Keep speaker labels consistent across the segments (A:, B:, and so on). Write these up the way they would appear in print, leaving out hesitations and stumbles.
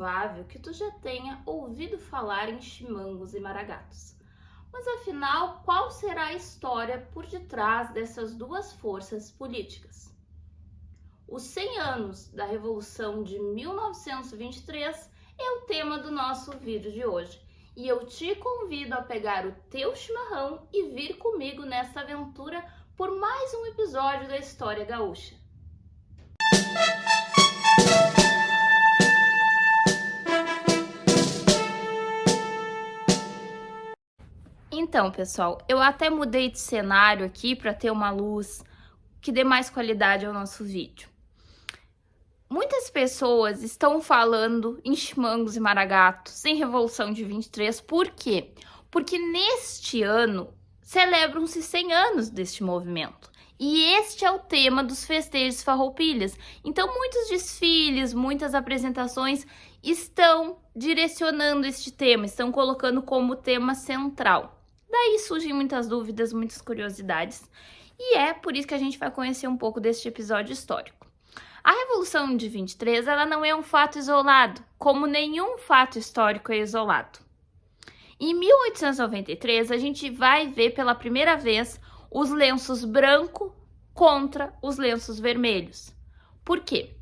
A: provável que tu já tenha ouvido falar em chimangos e maragatos. Mas afinal, qual será a história por detrás dessas duas forças políticas? Os 100 anos da Revolução de 1923 é o tema do nosso vídeo de hoje. E eu te convido a pegar o teu chimarrão e vir comigo nessa aventura por mais um episódio da História Gaúcha. Então, pessoal, eu até mudei de cenário aqui para ter uma luz que dê mais qualidade ao nosso vídeo. Muitas pessoas estão falando em chimangos e maragatos, em Revolução de 23, por quê? Porque neste ano celebram-se 100 anos deste movimento. E este é o tema dos festejos farroupilhas. Então, muitos desfiles, muitas apresentações estão direcionando este tema, estão colocando como tema central. Daí surgem muitas dúvidas, muitas curiosidades. E é por isso que a gente vai conhecer um pouco deste episódio histórico. A Revolução de 23, ela não é um fato isolado, como nenhum fato histórico é isolado. Em 1893, a gente vai ver pela primeira vez os lenços branco contra os lenços vermelhos. Por quê?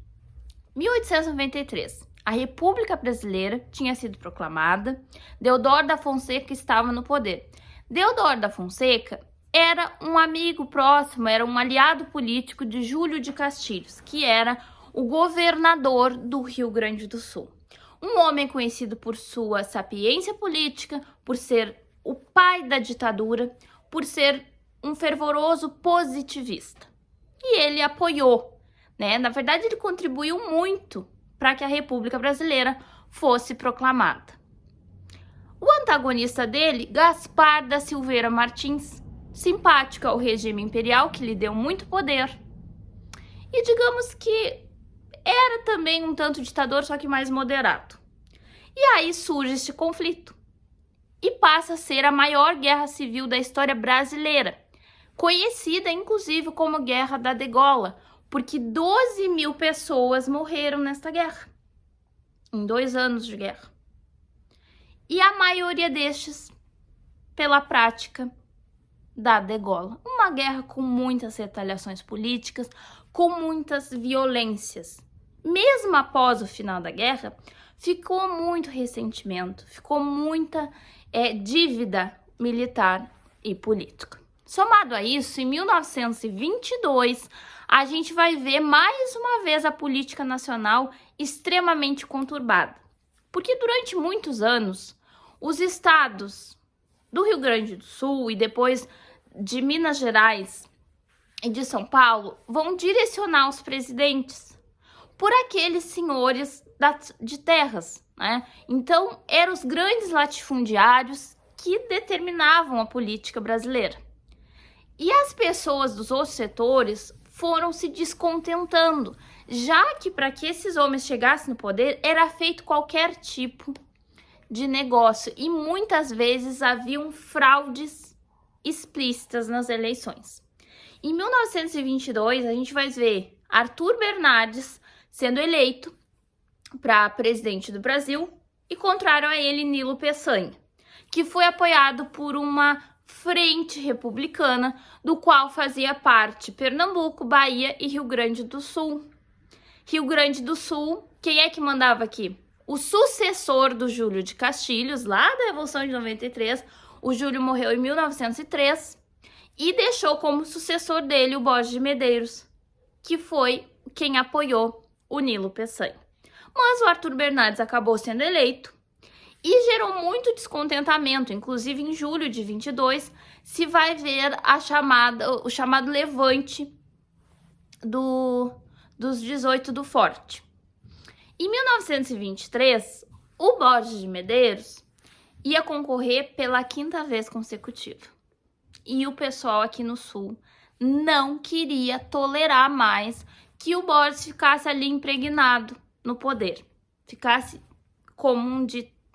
A: 1893, a República Brasileira tinha sido proclamada, Deodoro da Fonseca estava no poder. Deodoro da Fonseca era um amigo próximo, era um aliado político de Júlio de Castilhos, que era o governador do Rio Grande do Sul. Um homem conhecido por sua sapiência política, por ser o pai da ditadura, por ser um fervoroso positivista. E ele apoiou, né? Na verdade, ele contribuiu muito para que a República Brasileira fosse proclamada. O antagonista dele, Gaspar da Silveira Martins, simpático ao regime imperial, que lhe deu muito poder. E digamos que era também um tanto ditador, só que mais moderado. E aí surge este conflito. E passa a ser a maior guerra civil da história brasileira, conhecida inclusive como Guerra da Degola, porque 12 mil pessoas morreram nesta guerra, em 2 anos de guerra. E a maioria destes pela prática da degola. Uma guerra com muitas retaliações políticas, com muitas violências. Mesmo após o final da guerra, ficou muito ressentimento, ficou muita dívida militar e política. Somado a isso, em 1922, a gente vai ver mais uma vez a política nacional extremamente conturbada. Porque durante muitos anos, os estados do Rio Grande do Sul e depois de Minas Gerais e de São Paulo vão direcionar os presidentes por aqueles senhores de terras, né? Então, eram os grandes latifundiários que determinavam a política brasileira. E as pessoas dos outros setores foram se descontentando, já que para que esses homens chegassem no poder era feito qualquer tipo de negócio e muitas vezes haviam fraudes explícitas nas eleições. Em 1922, a gente vai ver Arthur Bernardes sendo eleito para presidente do Brasil e contrário a ele, Nilo Peçanha, que foi apoiado por uma frente republicana, do qual fazia parte Pernambuco, Bahia e Rio Grande do Sul. Rio Grande do Sul, quem é que mandava aqui? O sucessor do Júlio de Castilhos, lá da Revolução de 93, o Júlio morreu em 1903, e deixou como sucessor dele o Borges de Medeiros, que foi quem apoiou o Nilo Peçanha. Mas o Arthur Bernardes acabou sendo eleito, e gerou muito descontentamento, inclusive em julho de 22, se vai ver o chamado levante dos 18 do Forte. Em 1923, o Borges de Medeiros ia concorrer pela 5ª vez consecutiva. E o pessoal aqui no Sul não queria tolerar mais que o Borges ficasse ali impregnado no poder, ficasse como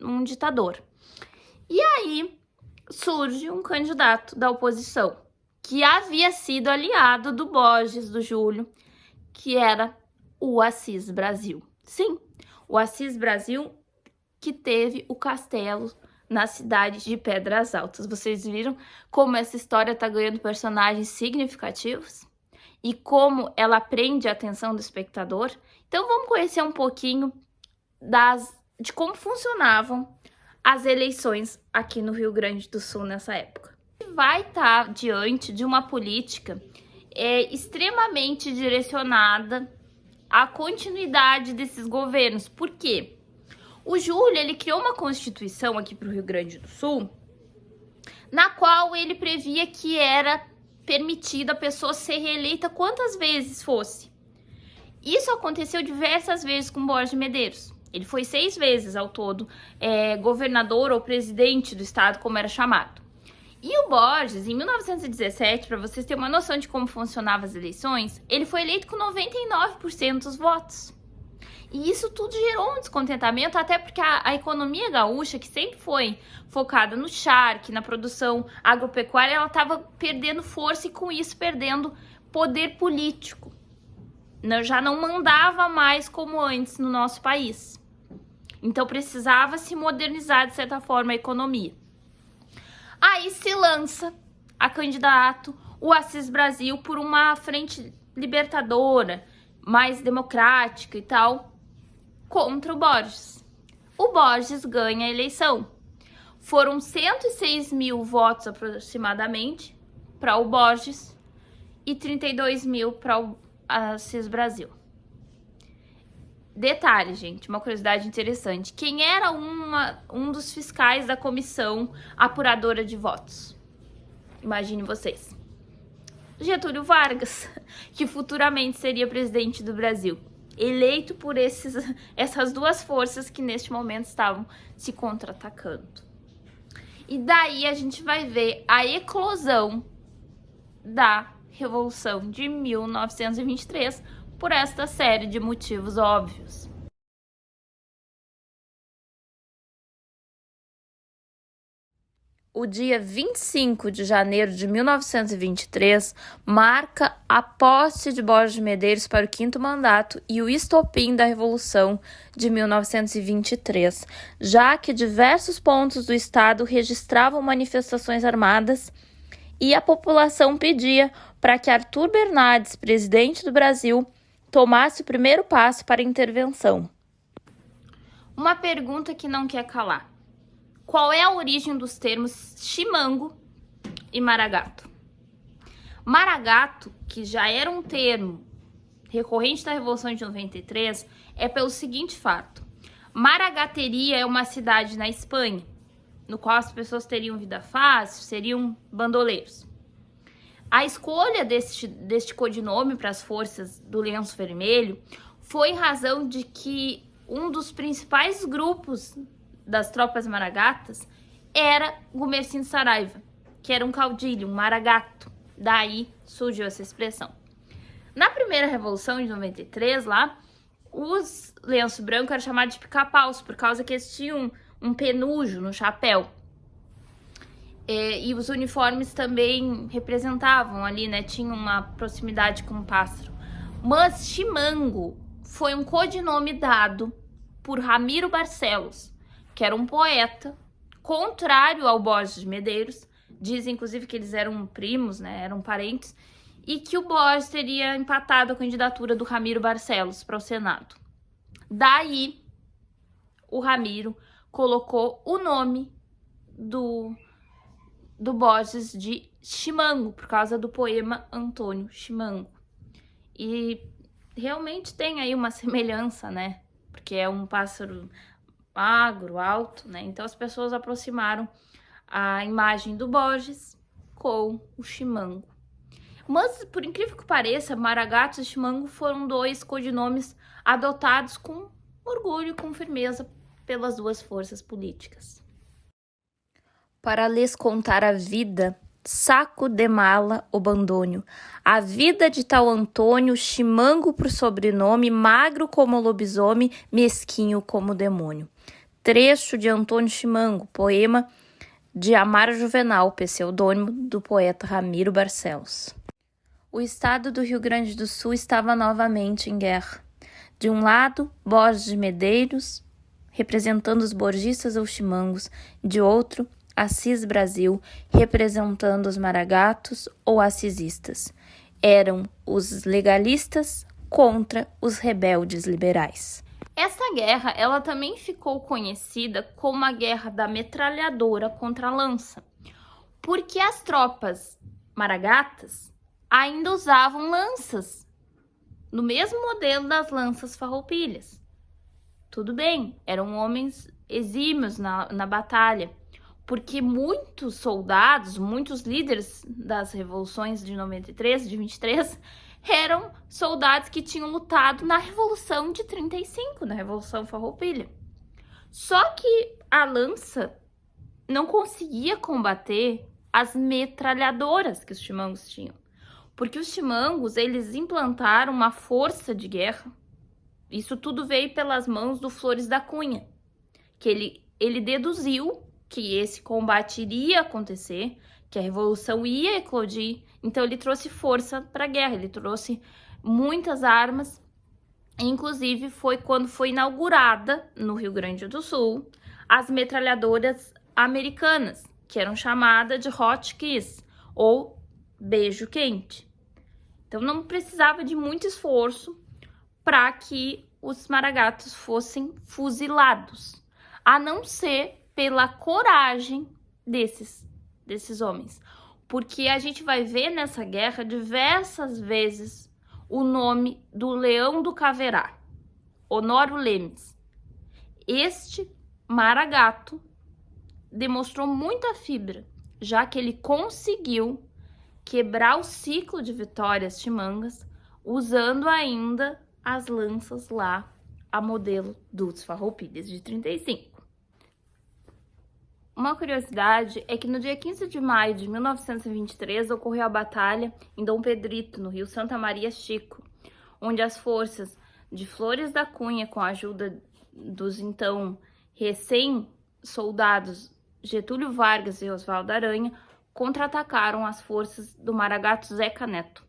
A: um ditador. E aí surge um candidato da oposição, que havia sido aliado do Borges, do Júlio, que era o Assis Brasil. Sim, o Assis Brasil que teve o castelo na cidade de Pedras Altas. Vocês viram como essa história está ganhando personagens significativos? E como ela prende a atenção do espectador? Então vamos conhecer um pouquinho de como funcionavam as eleições aqui no Rio Grande do Sul nessa época. Vai estar diante de uma política extremamente direcionada à continuidade desses governos. Por quê? O Júlio, ele criou uma constituição aqui para o Rio Grande do Sul, na qual ele previa que era permitida a pessoa ser reeleita quantas vezes fosse. Isso aconteceu diversas vezes com Borges de Medeiros. Ele foi 6 vezes ao todo governador ou presidente do estado, como era chamado. E o Borges, em 1917, para vocês terem uma noção de como funcionavam as eleições, ele foi eleito com 99% dos votos. E isso tudo gerou um descontentamento, até porque a economia gaúcha, que sempre foi focada no charque, na produção agropecuária, ela estava perdendo força e com isso perdendo poder político. Já não mandava mais como antes no nosso país. Então precisava se modernizar de certa forma a economia. Aí se lança a candidato o Assis Brasil por uma frente libertadora, mais democrática e tal, contra o Borges. O Borges ganha a eleição. Foram 106 mil votos aproximadamente para o Borges e 32 mil para o Assis Brasil. Detalhe, gente, uma curiosidade interessante. Quem era um dos fiscais da comissão apuradora de votos? Imagine vocês. Getúlio Vargas, que futuramente seria presidente do Brasil. Eleito por essas duas forças que neste momento estavam se contra-atacando. E daí a gente vai ver a eclosão da Revolução de 1923 por esta série de motivos óbvios. O dia 25 de janeiro de 1923 marca a posse de Borges de Medeiros para o 5º mandato e o estopim da Revolução de 1923, já que diversos pontos do estado registravam manifestações armadas e a população pedia para que Arthur Bernardes, presidente do Brasil, tomasse o primeiro passo para a intervenção. Uma pergunta que não quer calar. Qual é a origem dos termos chimango e maragato? Maragato, que já era um termo recorrente da Revolução de 93, é pelo seguinte fato. Maragateria é uma cidade na Espanha, no qual as pessoas teriam vida fácil, seriam bandoleiros. A escolha deste codinome para as forças do Lenço Vermelho foi em razão de que um dos principais grupos das tropas maragatas era Gumercindo Saraiva, que era um caudilho, um maragato. Daí surgiu essa expressão. Na primeira Revolução de 93, lá, os lenço branco eram chamados de pica-paus, por causa que eles tinham um penujo no chapéu. E os uniformes também representavam ali, né? Tinham uma proximidade com o pássaro. Mas chimango foi um codinome dado por Ramiro Barcelos, que era um poeta contrário ao Borges de Medeiros. Dizem, inclusive, que eles eram primos, né? Eram parentes. E que o Borges teria empatado a candidatura do Ramiro Barcelos para o Senado. Daí, o Ramiro colocou o nome do Borges de Chimango, por causa do poema Antônio Chimango. E realmente tem aí uma semelhança, né? Porque é um pássaro magro, alto, né? Então as pessoas aproximaram a imagem do Borges com o chimango. Mas, por incrível que pareça, maragato e chimango foram 2 codinomes adotados com orgulho e com firmeza pelas duas forças políticas. Para lhes contar a vida, saco de mala o bandônio. A vida de tal Antônio, chimango por sobrenome, magro como lobisomem, mesquinho como demônio. Trecho de Antônio Chimango, poema de Amaro Juvenal, pseudônimo do poeta Ramiro Barcelos. O estado do Rio Grande do Sul estava novamente em guerra. De um lado, Borges de Medeiros representando os borjistas ou chimangos, de outro, Assis Brasil, representando os maragatos ou assisistas. Eram os legalistas contra os rebeldes liberais. Essa guerra, ela também ficou conhecida como a Guerra da Metralhadora contra a Lança, porque as tropas maragatas ainda usavam lanças, no mesmo modelo das lanças farroupilhas. Tudo bem, eram homens exímios na batalha, porque muitos soldados, muitos líderes das revoluções de 93, de 23, eram soldados que tinham lutado na Revolução de 35, na Revolução Farroupilha. Só que a lança não conseguia combater as metralhadoras que os chimangos tinham, porque os chimangos, eles implantaram uma força de guerra. Isso tudo veio pelas mãos do Flores da Cunha, que ele deduziu que esse combate iria acontecer, que a revolução ia eclodir, então ele trouxe força para a guerra, ele trouxe muitas armas, inclusive foi quando foi inaugurada no Rio Grande do Sul as metralhadoras americanas, que eram chamadas de hot kiss, ou beijo quente. Então não precisava de muito esforço para que os maragatos fossem fuzilados, a não ser pela coragem desses homens. Porque a gente vai ver nessa guerra diversas vezes o nome do Leão do Caverá, Honório Lemes. Este maragato demonstrou muita fibra, já que ele conseguiu quebrar o ciclo de vitórias chimangas usando ainda as lanças lá a modelo dos farroupilhas de 35. Uma curiosidade é que no dia 15 de maio de 1923 ocorreu a batalha em Dom Pedrito, no Rio Santa Maria Chico, onde as forças de Flores da Cunha, com a ajuda dos então recém-soldados Getúlio Vargas e Oswaldo Aranha, contra-atacaram as forças do maragato Zeca Neto.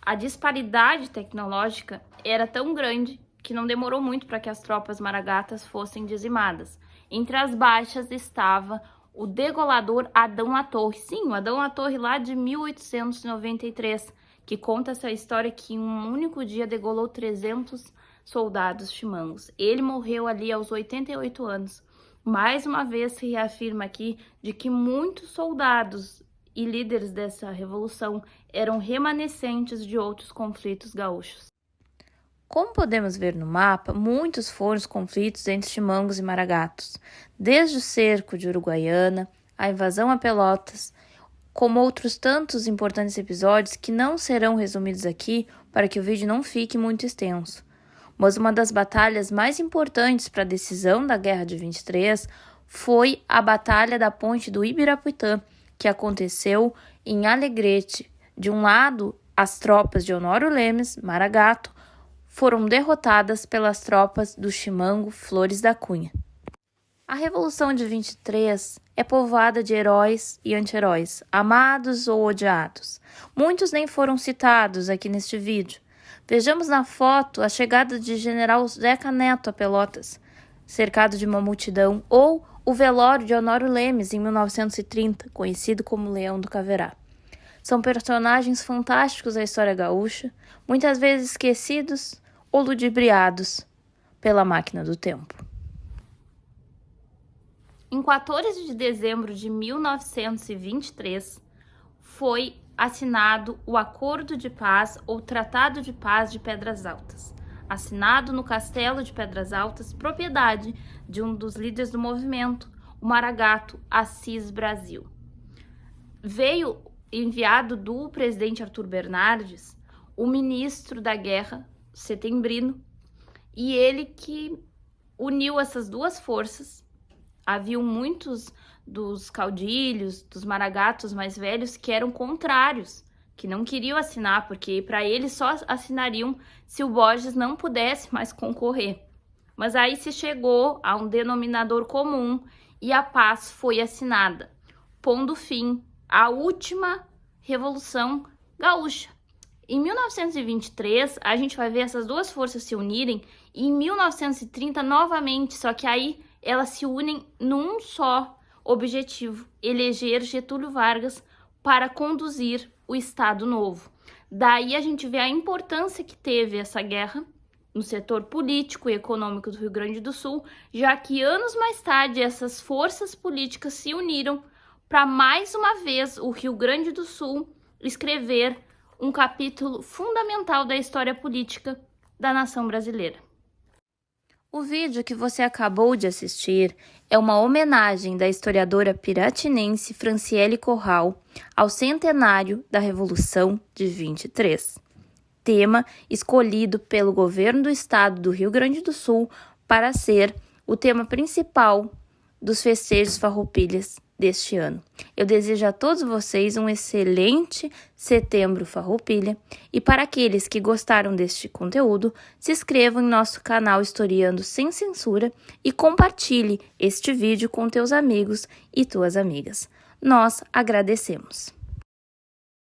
A: A disparidade tecnológica era tão grande que não demorou muito para que as tropas maragatas fossem dizimadas. Entre as baixas estava o degolador Adão Latorre. Sim, o Adão Latorre lá de 1893, que conta essa história que em um único dia degolou 300 soldados chimangos. Ele morreu ali aos 88 anos. Mais uma vez se reafirma aqui de que muitos soldados e líderes dessa revolução eram remanescentes de outros conflitos gaúchos. Como podemos ver no mapa, muitos foram os conflitos entre chimangos e maragatos, desde o cerco de Uruguaiana, a invasão a Pelotas, como outros tantos importantes episódios que não serão resumidos aqui para que o vídeo não fique muito extenso. Mas uma das batalhas mais importantes para a decisão da Guerra de 23 foi a Batalha da Ponte do Ibirapuitã, que aconteceu em Alegrete. De um lado, as tropas de Honório Lemes, maragato, foram derrotadas pelas tropas do chimango Flores da Cunha. A Revolução de 23 é povoada de heróis e anti-heróis, amados ou odiados. Muitos nem foram citados aqui neste vídeo. Vejamos na foto a chegada de General Zeca Neto a Pelotas, cercado de uma multidão, ou o velório de Honório Lemes em 1930, conhecido como Leão do Caverá. São personagens fantásticos da história gaúcha, muitas vezes esquecidos ou ludibriados pela máquina do tempo. Em 14 de dezembro de 1923, foi assinado o Acordo de Paz ou Tratado de Paz de Pedras Altas, assinado no Castelo de Pedras Altas, propriedade de um dos líderes do movimento, o maragato Assis Brasil. Veio enviado do presidente Arthur Bernardes, o ministro da Guerra, Setembrino, e ele que uniu essas duas forças. Haviam muitos dos caudilhos, dos maragatos mais velhos que eram contrários, que não queriam assinar, porque para eles só assinariam se o Borges não pudesse mais concorrer. Mas aí se chegou a um denominador comum e a paz foi assinada, pondo fim à última Revolução Gaúcha. Em 1923, a gente vai ver essas duas forças se unirem em 1930 novamente, só que aí elas se unem num só objetivo: eleger Getúlio Vargas para conduzir o Estado Novo. Daí a gente vê a importância que teve essa guerra no setor político e econômico do Rio Grande do Sul, já que anos mais tarde essas forças políticas se uniram para mais uma vez o Rio Grande do Sul escrever um capítulo fundamental da história política da nação brasileira. O vídeo que você acabou de assistir é uma homenagem da historiadora piratinense Franciele Corral ao centenário da Revolução de 23, tema escolhido pelo governo do estado do Rio Grande do Sul para ser o tema principal dos festejos farroupilhas deste ano. Eu desejo a todos vocês um excelente Setembro Farroupilha e para aqueles que gostaram deste conteúdo, se inscrevam em nosso canal Historiando Sem Censura e compartilhe este vídeo com teus amigos e tuas amigas. Nós agradecemos.